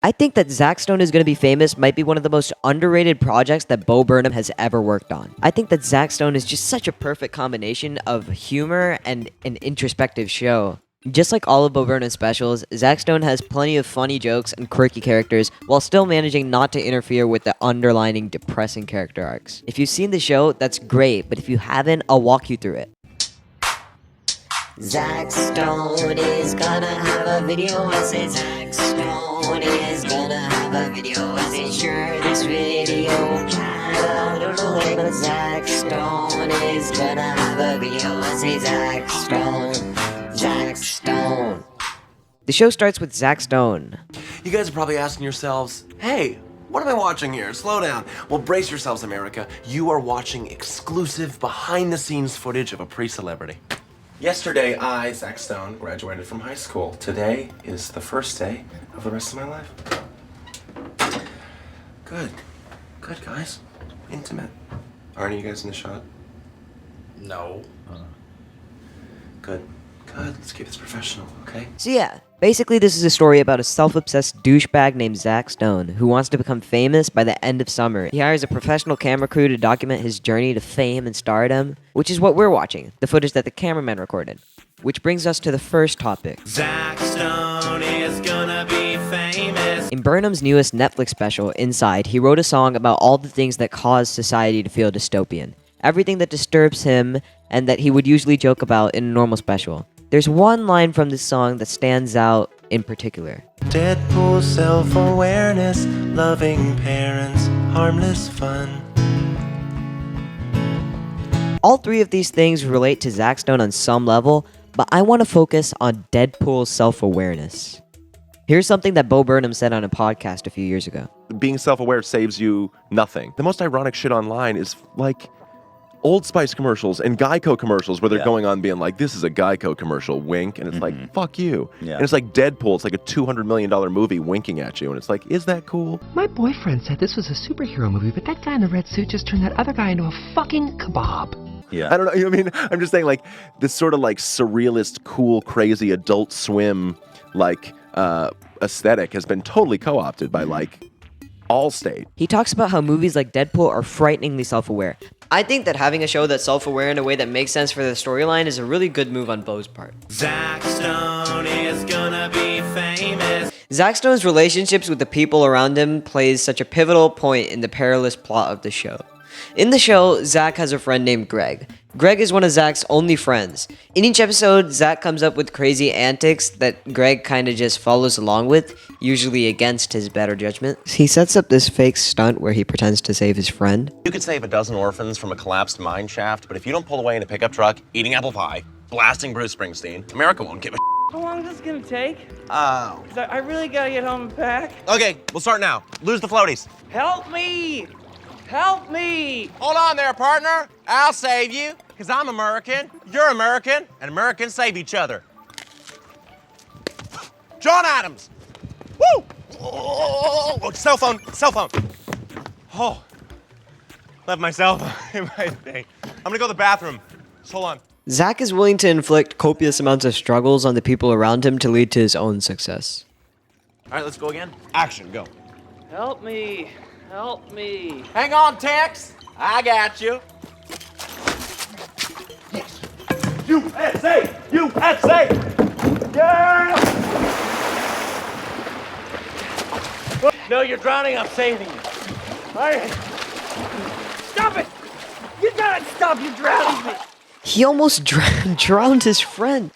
I think that Zack Stone is Gonna Be Famous might be one of the most underrated projects that Bo Burnham has ever worked on. I think that Zack Stone is just such a perfect combination of humor and an introspective show. Just like all of Bo Burnham's specials, Zack Stone has plenty of funny jokes and quirky characters while still managing not to interfere with the underlining depressing character arcs. If you've seen the show, that's great, but if you haven't, I'll walk you through it. Zack Stone is gonna have a video essay. Zack Stone is gonna have a video essay. Sure, this video kind of annoying, but Zack Stone is gonna have a video essay. Zack Stone. Zack Stone. The show starts with Zack Stone. You guys are probably asking yourselves, hey, what am I watching here? Slow down. Well, brace yourselves, America. You are watching exclusive behind-the-scenes footage of a pre-celebrity. Yesterday, I, Zack Stone, graduated from high school. Today is the first day of the rest of my life. Good. Good, guys. Intimate. Aren't you guys in the shot? No. Good. Good. Let's keep this professional, okay? So yeah, basically this is a story about a self-obsessed douchebag named Zack Stone who wants to become famous by the end of summer. He hires a professional camera crew to document his journey to fame and stardom, which is what we're watching, the footage that the cameraman recorded. Which brings us to the first topic. Zack Stone is gonna be famous. In Burnham's newest Netflix special, Inside, he wrote a song about all the things that cause society to feel dystopian. Everything that disturbs him and that he would usually joke about in a normal special. There's one line from this song that stands out in particular. Deadpool, self-awareness, loving parents, harmless fun. All three of these things relate to Zack Stone on some level, but I want to focus on Deadpool's self-awareness. Here's something that Bo Burnham said on a podcast a few years ago. Being self-aware saves you nothing. The most ironic shit online is like Old Spice commercials and Geico commercials where they're going on being like, this is a Geico commercial, wink, and it's like, fuck you. Yeah. And it's like Deadpool, it's like a $200 million movie winking at you, and it's like, is that cool? My boyfriend said this was a superhero movie, but that guy in the red suit just turned that other guy into a fucking kebab. Yeah. I don't know, you know what I mean? I'm just saying, like, this sort of like surrealist, cool, crazy Adult Swim, like, aesthetic has been totally co-opted by, like, Allstate. He talks about how movies like Deadpool are frighteningly self-aware. I think that having a show that's self-aware in a way that makes sense for the storyline is a really good move on Bo's part. Zack Stone is gonna be famous. Zack Stone's relationships with the people around him plays such a pivotal point in the perilous plot of the show. In the show, Zack has a friend named Greg. Greg is one of Zack's only friends. In each episode, Zack comes up with crazy antics that Greg kind of just follows along with, usually against his better judgment. He sets up this fake stunt where he pretends to save his friend. You could save a dozen orphans from a collapsed mine shaft, but if you don't pull away in a pickup truck, eating apple pie, blasting Bruce Springsteen, America won't give a How long is this gonna take? Oh. 'Cause I really gotta get home and pack. Okay, we'll start now. Lose the floaties. Help me! Help me! Hold on there, partner. I'll save you, because I'm American, you're American, and Americans save each other. John Adams. Woo! Oh, cell phone. Oh, left my cell phone in my thing. I'm gonna go to the bathroom. Just hold on. Zack is willing to inflict copious amounts of struggles on the people around him to lead to his own success. All right, let's go again. Action, go. Help me! Help me! Hang on, Tex. I got you. USA! USA! Yeah! No, you're drowning, I'm saving you. All right. Stop it! You gotta stop, you're drowning me! He almost drowned his friend.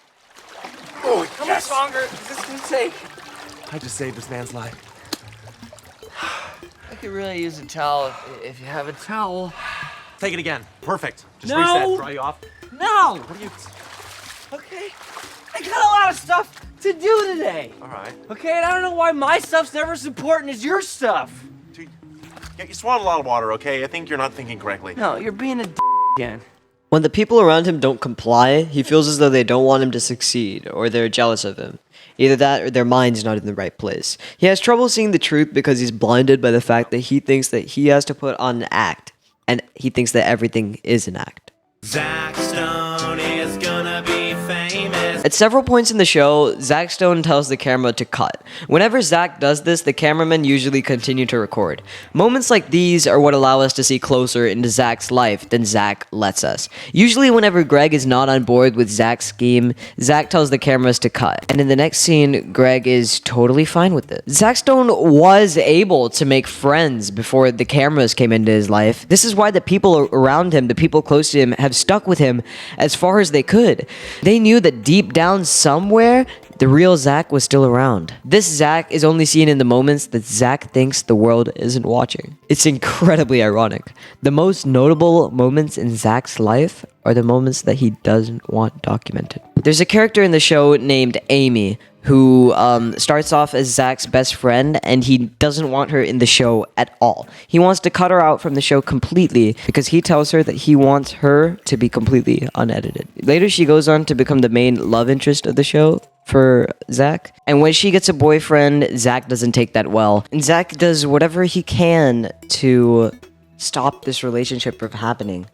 Oh, How much longer is this gonna take? I just saved this man's life. I could really use a towel if you have a towel. Take it again. Perfect. Just No. reset. Dry you off. No! What are you... Okay. I got a lot of stuff to do today. All right. Okay, and I don't know why my stuff's never as important as your stuff. Yeah, you swallowed a lot of water, okay? I think you're not thinking correctly. No, you're being a again. When the people around him don't comply, he feels as though they don't want him to succeed, or they're jealous of him. Either that or their mind's not in the right place. He has trouble seeing the truth because he's blinded by the fact that he thinks that he has to put on an act, and he thinks that everything is an act. Zack Stone is gonna be famous. At several points in the show, Zach Stone tells the camera to cut. Whenever Zach does this, the cameramen usually continue to record. Moments like these are what allow us to see closer into Zach's life than Zach lets us. Usually whenever Greg is not on board with Zach's scheme, Zach tells the cameras to cut. And in the next scene, Greg is totally fine with it. Zach Stone was able to make friends before the cameras came into his life. This is why the people around him, the people close to him, have stuck with him as far as they could. They knew that deep down somewhere, the real Zach was still around. This Zach is only seen in the moments that Zach thinks the world isn't watching. It's incredibly ironic. The most notable moments in Zach's life are the moments that he doesn't want documented. There's a character in the show named Amy who starts off as Zach's best friend, and he doesn't want her in the show at all. He wants to cut her out from the show completely because he tells her that he wants her to be completely unedited. Later, she goes on to become the main love interest of the show for Zach. And when she gets a boyfriend, Zach doesn't take that well. And Zach does whatever he can to stop this relationship from happening.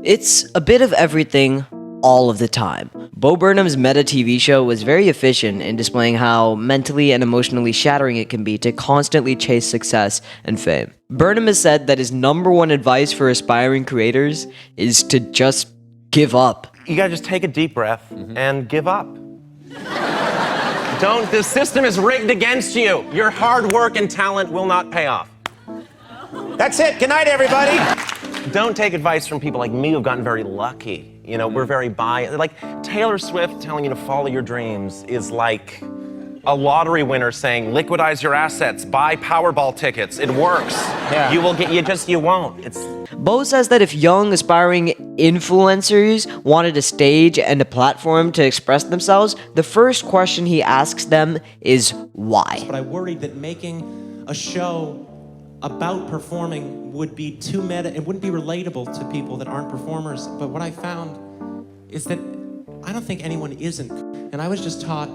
It's a bit of everything all of the time. Bo Burnham's meta TV show was very efficient in displaying how mentally and emotionally shattering it can be to constantly chase success and fame. Burnham has said that his number one advice for aspiring creators is to just give up. You gotta just take a deep breath and give up. The system is rigged against you. Your hard work and talent will not pay off. That's it. Good night, everybody. Don't take advice from people like me who've gotten very lucky. You know, we're very biased. Like Taylor Swift telling you to follow your dreams is like a lottery winner saying, liquidize your assets, buy Powerball tickets. It works. Yeah. You won't. Bo says that if young, aspiring influencers wanted a stage and a platform to express themselves, the first question he asks them is why. But I worried that making a show about performing would be too meta. It wouldn't be relatable to people that aren't performers. But what I found is that I don't think anyone isn't. And I was just taught,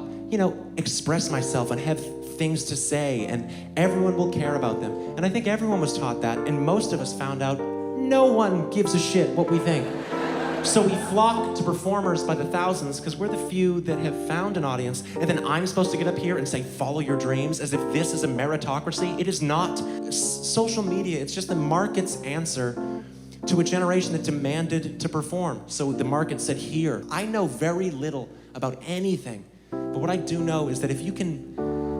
express myself and have things to say, and everyone will care about them. And I think everyone was taught that, and most of us found out no one gives a shit what we think. So we flock to performers by the thousands because we're the few that have found an audience, and then I'm supposed to get up here and say, follow your dreams, as if this is a meritocracy. It is not. Social media, it's just the market's answer to a generation that demanded to perform. So the market said, here. I know very little about anything, but what I do know is that if you can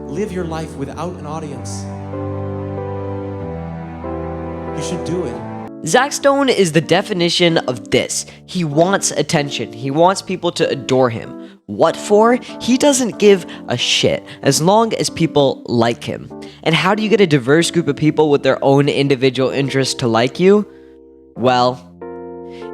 live your life without an audience, you should do it. Zach Stone is the definition of this. He wants attention. He wants people to adore him. What for? He doesn't give a shit, as long as people like him. And how do you get a diverse group of people with their own individual interests to like you? Well,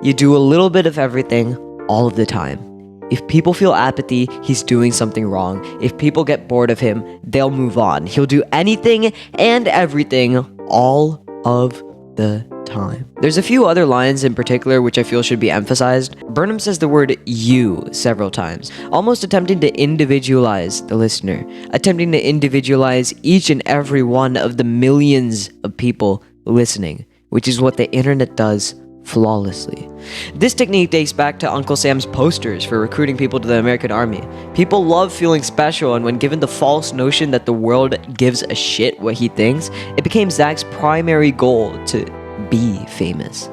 you do a little bit of everything all of the time. If people feel apathy, he's doing something wrong. If people get bored of him, they'll move on. He'll do anything and everything all of the time. There's a few other lines in particular which I feel should be emphasized. Burnham says the word you several times, almost attempting to individualize the listener, attempting to individualize each and every one of the millions of people listening, which is what the internet does flawlessly. This technique dates back to Uncle Sam's posters for recruiting people to the American Army. People love feeling special, and when given the false notion that the world gives a shit what he thinks, it became Zach's primary goal to be famous.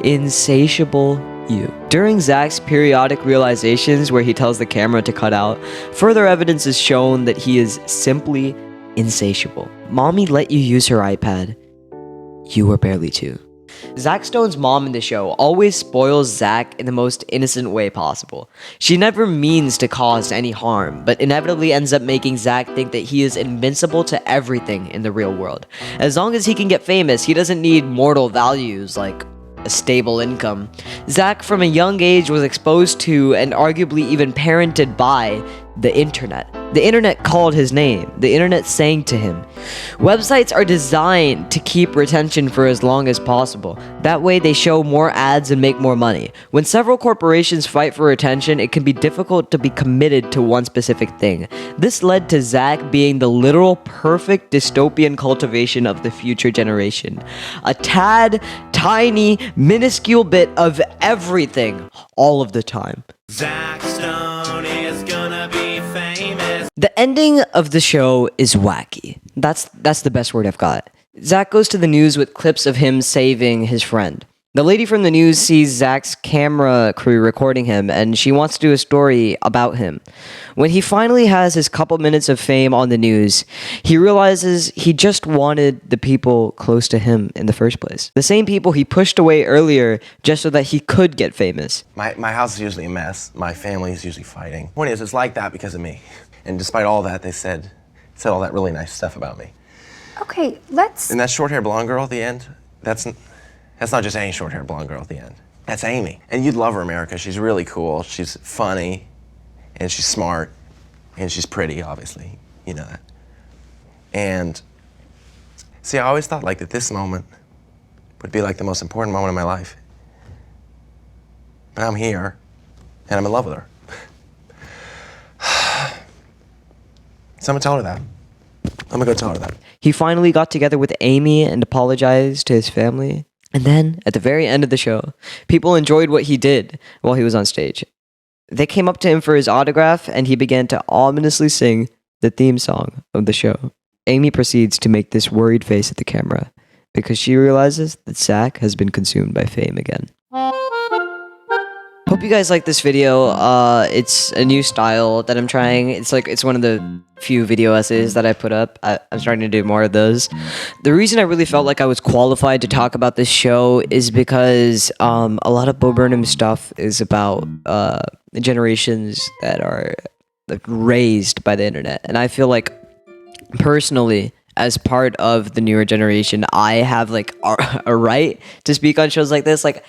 Insatiable you. During Zach's periodic realizations where he tells the camera to cut out, further evidence is shown that he is simply insatiable. Mommy let you use her iPad. You were barely 2. Zach Stone's mom in the show always spoils Zach in the most innocent way possible. She never means to cause any harm, but inevitably ends up making Zach think that he is invincible to everything in the real world. As long as he can get famous, he doesn't need mortal values like a stable income. Zach from a young age was exposed to and arguably even parented by the internet. The internet called his name. The internet sang to him. Websites are designed to keep retention for as long as possible. That way they show more ads and make more money. When several corporations fight for attention, it can be difficult to be committed to one specific thing. This led to Zach being the literal perfect dystopian cultivation of the future generation. A tad, tiny, minuscule bit of everything, all of the time. Zack Stone is gonna be famous. The ending of the show is wacky. That's the best word I've got. Zach goes to the news with clips of him saving his friend. The lady from the news sees Zach's camera crew recording him, and she wants to do a story about him. When he finally has his couple minutes of fame on the news, he realizes he just wanted the people close to him in the first place. The same people he pushed away earlier just so that he could get famous. My house is usually a mess. My family is usually fighting. Point is, it's like that because of me. And despite all that, they said all that really nice stuff about me. Okay, let's... And that short-haired blonde girl at the end, that's not just any short-haired blonde girl at the end. That's Amy. And you'd love her, America. She's really cool. She's funny, and she's smart, and she's pretty, obviously. You know that. And see, I always thought like that this moment would be like the most important moment of my life. But I'm here, and I'm in love with her. So I'm gonna tell her that. I'm gonna go tell her that. He finally got together with Amy and apologized to his family. And then, at the very end of the show, people enjoyed what he did while he was on stage. They came up to him for his autograph, and he began to ominously sing the theme song of the show. Amy proceeds to make this worried face at the camera because she realizes that Zach has been consumed by fame again. Hope you guys like this video. It's a new style that I'm trying. It's one of the few video essays that I put up. I'm starting to do more of those. The reason I really felt like I was qualified to talk about this show is because a lot of Bo Burnham stuff is about generations that are like raised by the internet, and I feel like personally, as part of the newer generation, I have like a right to speak on shows like this. Like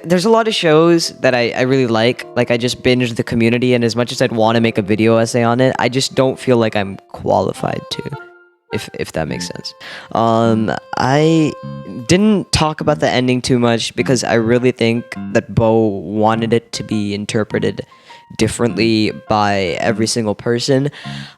there's a lot of shows that I really like. Like I just binged The Community, and as much as I'd want to make a video essay on it, I just don't feel like I'm qualified to, if that makes sense. I didn't talk about the ending too much because I really think that Bo wanted it to be interpreted differently by every single person.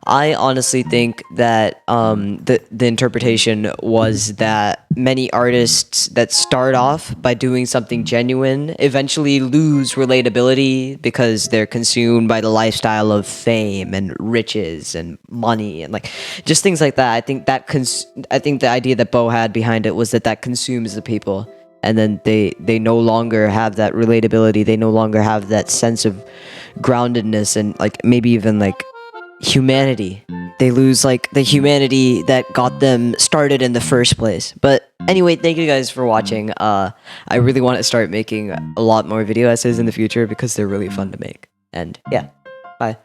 I honestly think that the interpretation was that many artists that start off by doing something genuine eventually lose relatability because they're consumed by the lifestyle of fame and riches and money and like just things like that. I think the idea that Bo had behind it was that consumes the people, and then they no longer have that relatability. They no longer have that sense of groundedness and like maybe even like humanity. They lose like the humanity that got them started in the first place. But anyway, thank you guys for watching. I really want to start making a lot more video essays in the future because they're really fun to make. And yeah, bye.